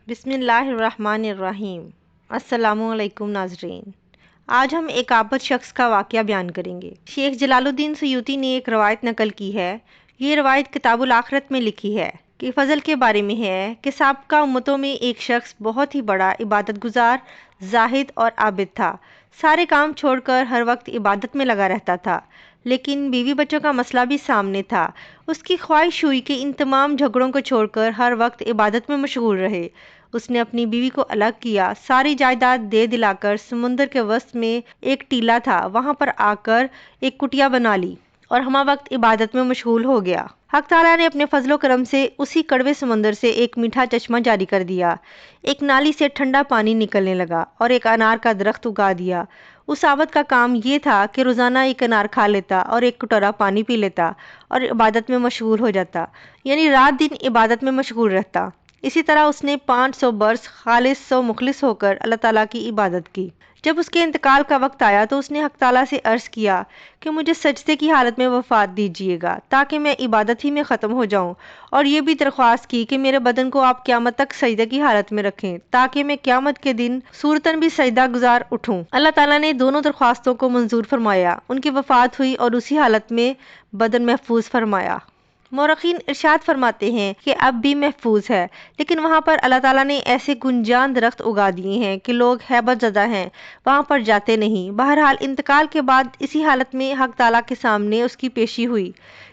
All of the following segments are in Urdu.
بسم اللہ الرحمن الرحیم۔ السلام علیکم ناظرین، آج ہم ایک عابد شخص کا واقعہ بیان کریں گے۔ شیخ جلال الدین سیوطی نے ایک روایت نقل کی ہے۔ یہ روایت کتاب الآخرت میں لکھی ہے کہ فضل کے بارے میں ہے کہ سابقہ امتوں میں ایک شخص بہت ہی بڑا عبادت گزار، زاہد اور عابد تھا۔ سارے کام چھوڑ کر ہر وقت عبادت میں لگا رہتا تھا، لیکن بیوی بچوں کا مسئلہ بھی سامنے تھا۔ اس کی خواہش ہوئی کہ ان تمام جھگڑوں کو چھوڑ کر ہر وقت عبادت میں مشغول رہے۔ اس نے اپنی بیوی کو الگ کیا، ساری جائیداد دے دلا کر سمندر کے وسط میں ایک ٹیلہ تھا وہاں پر آ کر ایک کٹیا بنا لی اور ہمہ وقت عبادت میں مشغول ہو گیا۔ حق تعالیٰ نے اپنے فضل و کرم سے اسی کڑوے سمندر سے ایک میٹھا چشمہ جاری کر دیا، ایک نالی سے ٹھنڈا پانی نکلنے لگا اور ایک انار کا درخت اگا دیا۔ اس عابد کا کام یہ تھا کہ روزانہ ایک انار کھا لیتا اور ایک کٹورا پانی پی لیتا اور عبادت میں مشغول ہو جاتا، یعنی رات دن عبادت میں مشغول رہتا۔ اسی طرح اس نے 500 برس خالص و مخلص ہو کر اللہ تعالیٰ کی عبادت کی۔ جب اس کے انتقال کا وقت آیا تو اس نے حق تعالیٰ سے عرض کیا کہ مجھے سجدے کی حالت میں وفات دیجیے گا تاکہ میں عبادت ہی میں ختم ہو جاؤں، اور یہ بھی درخواست کی کہ میرے بدن کو آپ قیامت تک سجدے کی حالت میں رکھیں تاکہ میں قیامت کے دن صورتاً بھی سجدہ گزار اٹھوں۔ اللہ تعالیٰ نے دونوں درخواستوں کو منظور فرمایا، ان کی وفات ہوئی اور اسی حالت میں بدن محفوظ فرمایا۔ مورخین ارشاد فرماتے ہیں کہ اب بھی محفوظ ہے، لیکن وہاں پر اللہ تعالیٰ نے ایسے گنجان درخت اگا دیے ہیں کہ لوگ ہیبت زدہ ہیں، وہاں پر جاتے نہیں۔ بہرحال انتقال کے بعد اسی حالت میں حق تعالیٰ کے سامنے اس کی پیشی ہوئی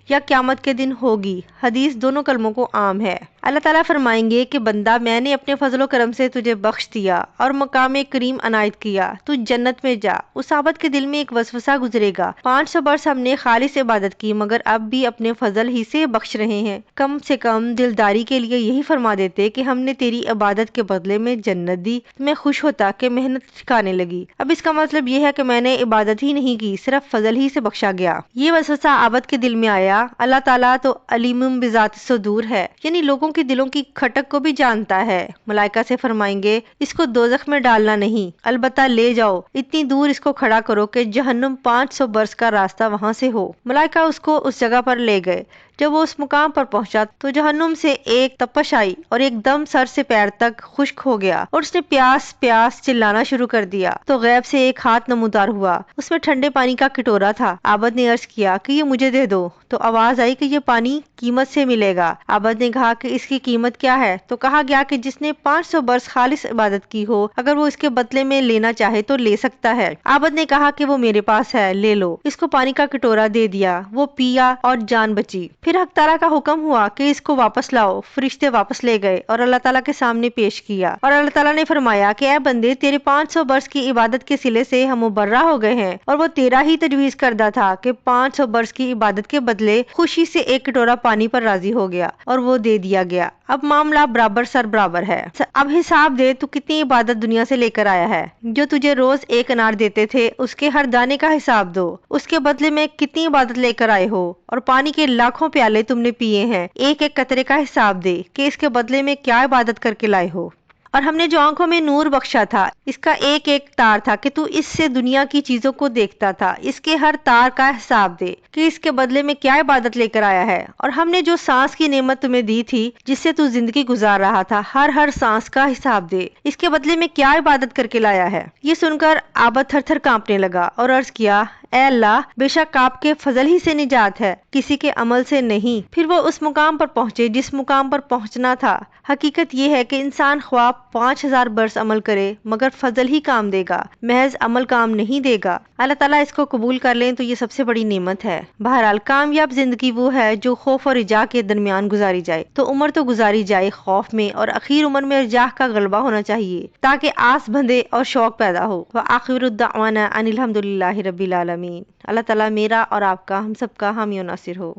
یا قیامت کے دن ہوگی۔ حدیث دونوں کلموں کو عام ہے۔ اللہ تعالیٰ فرمائیں گے کہ بندہ میں نے اپنے فضل و کرم سے تجھے بخش دیا اور مقام کریم عنایت کیا، تو جنت میں جا۔ اس عابد کے دل میں ایک وسوسہ گزرے گا، 500 برس ہم نے خالص عبادت کی مگر اب بھی اپنے فضل ہی سے بخش رہے ہیں، کم سے کم دلداری کے لیے یہی فرما دیتے کہ ہم نے تیری عبادت کے بدلے میں جنت دی، میں خوش ہوتا کہ محنت ٹھکانے لگی۔ اب اس کا مطلب یہ ہے کہ میں نے عبادت ہی نہیں کی، صرف فضل ہی سے بخشا گیا۔ یہ وسوسہ عابد کے دل میں آیا۔ اللہ تعالیٰ تو علیم بذات الصدور ہے، یعنی لوگوں کے دلوں کی کھٹک کو بھی جانتا ہے۔ ملائکہ سے فرمائیں گے اس کو دوزخ میں ڈالنا نہیں، البتہ لے جاؤ، اتنی دور اس کو کھڑا کرو کہ جہنم 500 برس کا راستہ وہاں سے ہو۔ ملائکہ اس کو اس جگہ پر لے گئے۔ جب وہ اس مقام پر پہنچا تو جہنم سے ایک تپش آئی اور ایک دم سر سے پیر تک خشک ہو گیا اور اس نے پیاس پیاس چلانا شروع کر دیا۔ تو غیب سے ایک ہاتھ نمودار ہوا، اس میں ٹھنڈے پانی کا کٹورا تھا۔ عابد نے عرض کیا کہ یہ مجھے دے دو، تو آواز آئی کہ یہ پانی قیمت سے ملے گا۔ عابد نے کہا کہ اس کی قیمت کیا ہے؟ تو کہا گیا کہ جس نے 500 برس خالص عبادت کی ہو، اگر وہ اس کے بدلے میں لینا چاہے تو لے سکتا ہے۔ عابد نے کہا کہ وہ میرے پاس ہے، لے لو۔ اس کو پانی کا کٹورا دے دیا، وہ پیا اور جان بچی۔ پھر حق تعالیٰ کا حکم ہوا کہ اس کو واپس لاؤ۔ فرشتے واپس لے گئے اور اللہ تعالیٰ کے سامنے پیش کیا، اور اللہ تعالیٰ نے فرمایا کہ اے بندے، تیرے 500 برس کی عبادت کے صلے سے ہم مبرہ ہو گئے ہیں، اور وہ تیرا ہی تجویز کردہ تھا کہ 500 برس کی عبادت کے بدلے خوشی سے ایک کٹورا پانی پر راضی ہو گیا، اور وہ دے دیا گیا۔ اب معاملہ برابر سر برابر ہے۔ اب حساب دے تو کتنی عبادت دنیا سے لے کر آیا ہے۔ جو تجھے روز ایک انار دیتے تھے اس کے ہر دانے کا حساب دو، اس کے بدلے میں کتنی عبادت لے کر آئے ہو، اور پانی کے لاکھوں پیالے تم نے پیے ہیں، ایک ایک قطرے کا حساب دے کہ اس کے بدلے میں کیا عبادت کر کے لائے ہو۔ اور ہم نے جو آنکھوں میں نور بخشا تھا، اس کا ایک ایک تار تھا کہ تو اس سے دنیا کی چیزوں کو دیکھتا تھا، اس کے ہر تار کا حساب دے کہ اس کے بدلے میں کیا عبادت لے کر آیا ہے۔ اور ہم نے جو سانس کی نعمت تمہیں دی تھی جس سے تو زندگی گزار رہا تھا، ہر سانس کا حساب دے، اس کے بدلے میں کیا عبادت کر کے لایا ہے۔ یہ سن کر عابد تھر تھر کانپنے لگا اور عرض کیا، اے اللہ، بے شک آپ کے فضل ہی سے نجات ہے، کسی کے عمل سے نہیں۔ پھر وہ اس مقام پر پہنچے جس مقام پر پہنچنا تھا۔ حقیقت یہ ہے کہ انسان خواہ 5000 برس عمل کرے مگر فضل ہی کام دے گا، محض عمل کام نہیں دے گا۔ اللہ تعالیٰ اس کو قبول کر لیں تو یہ سب سے بڑی نعمت ہے۔ بہرحال کامیاب زندگی وہ ہے جو خوف اور رجا کے درمیان گزاری جائے۔ تو عمر تو گزاری جائے خوف میں، اور اخیر عمر میں رجا کا غلبہ ہونا چاہیے تاکہ آس بندھے اور شوق پیدا ہو۔ وآخر الدعوانا ان الحمد للہ رب العالمین۔ اللہ تعالیٰ میرا اور آپ کا، ہم سب کا حامی و ناصر ہو۔